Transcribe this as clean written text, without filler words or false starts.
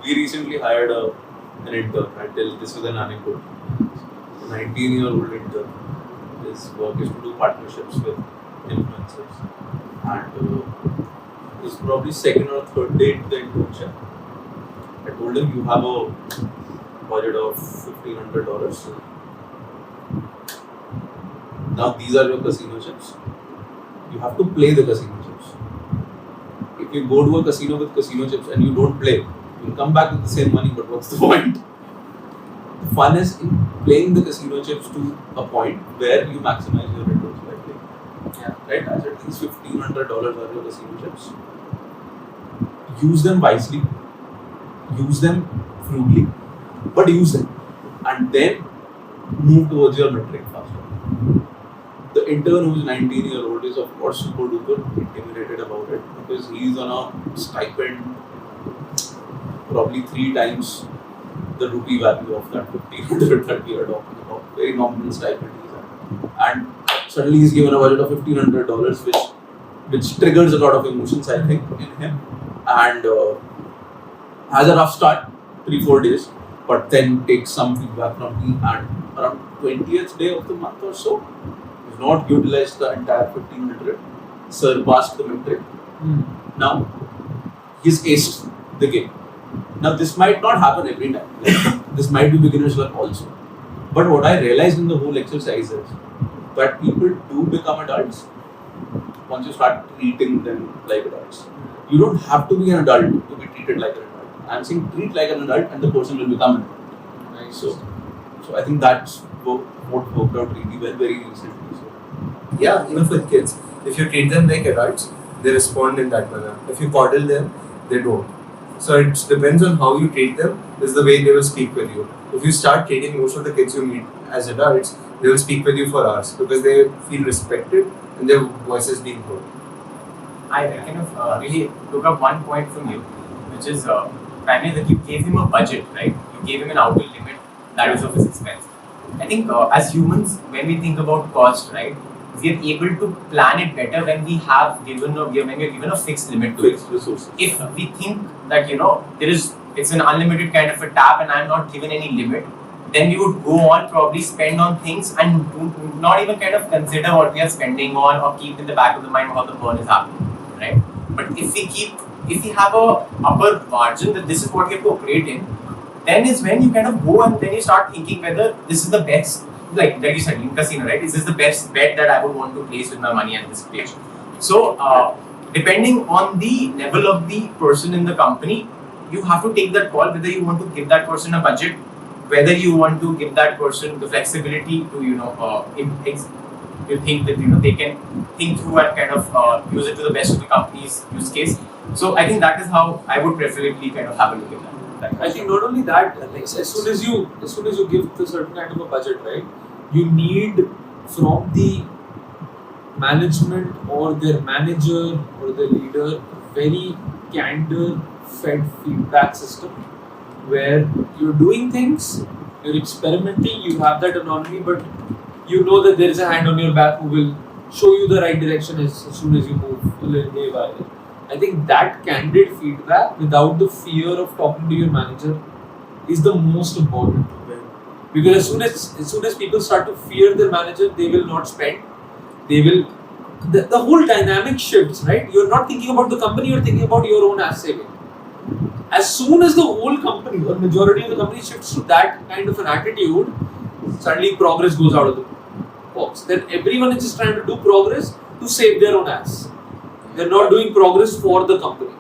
we recently hired an intern. I'll tell this with an anecdote. A 19-year-old intern. His work is to do partnerships with influencers. And he's probably second or third day into the internship. I told him, you have a budget of $1,500. Now these are your casino chips. You have to play the casino chips. If you go to a casino with casino chips and you don't play, you'll come back with the same money, but what's the point? The fun is in playing the casino chips to a point where you maximize your returns by playing. Yeah. Right? As at least $1,500 are your casino chips. Use them wisely. Use them frugally. But use them. And then move towards your metric faster. The intern who is 19-year-old is of course super duper intimidated about it because he's on a stipend probably 3 times the rupee value of that 1,500 that we are talking about. Very nominal stipend he's at. And suddenly he's given a budget of $1,500 which triggers a lot of emotions I think in him. And has a rough start, 3-4 days, but then takes some feedback from me and around 20th day of the month or so, he's not utilized the entire 1,500, surpassed the metric. Now, he's aced the game. Now, this might not happen every time. This might be beginner's luck also. But what I realized in the whole exercise is that people do become adults once you start treating them like adults. You don't have to be an adult to be treated like an adult. I'm saying treat like an adult and the person will become an adult. Nice. So I think that's what worked out really well very recently. So. Yeah, even with kids, if you treat them like adults, they respond in that manner. If you coddle them, they don't. So it depends on how you treat them, is the way they will speak with you. If you start treating most of the kids you meet as adults, they will speak with you for hours because they feel respected and their voices being heard. I kind of really took up one point from you, which is primarily that you gave him a budget, right? You gave him an outer limit that is of his expense. I think as humans, when we think about cost, right, we are able to plan it better when we have given a fixed limit to Fixed resources. If we think that it's an unlimited kind of a tap and I'm not given any limit, then we would go on probably spend on things and do not even kind of consider what we are spending on or keep in the back of the mind how the burn is happening, right? But if we have a upper margin that this is what we have to operate in, then is when you kind of go and then you start thinking whether this is the best, like you said in casino, right? Is this the best bet that I would want to place with my money at this stage? So depending on the level of the person in the company, you have to take that call whether you want to give that person a budget, whether you want to give that person the flexibility to you think that they can think through and kind of use it to the best of the company's use case. So I think that is how I would preferably kind of have a look at that. I think not only that, like, as soon as you give the certain kind of a budget, right, you need from the management or their manager or the leader very candor fed feedback system where you're doing things, you're experimenting, you have that autonomy, but you know that there is a hand on your back who will show you the right direction as soon as you move a little day by day. I think that candid feedback without the fear of talking to your manager is the most important. Because as soon as people start to fear their manager, they will not spend. They will. The whole dynamic shifts, right? You're not thinking about the company, you're thinking about your own ass saving. As soon as the whole company or majority of the company shifts to that kind of an attitude, suddenly progress goes out of the box. Then everyone is just trying to do progress to save their own ass. They're not doing progress for the company.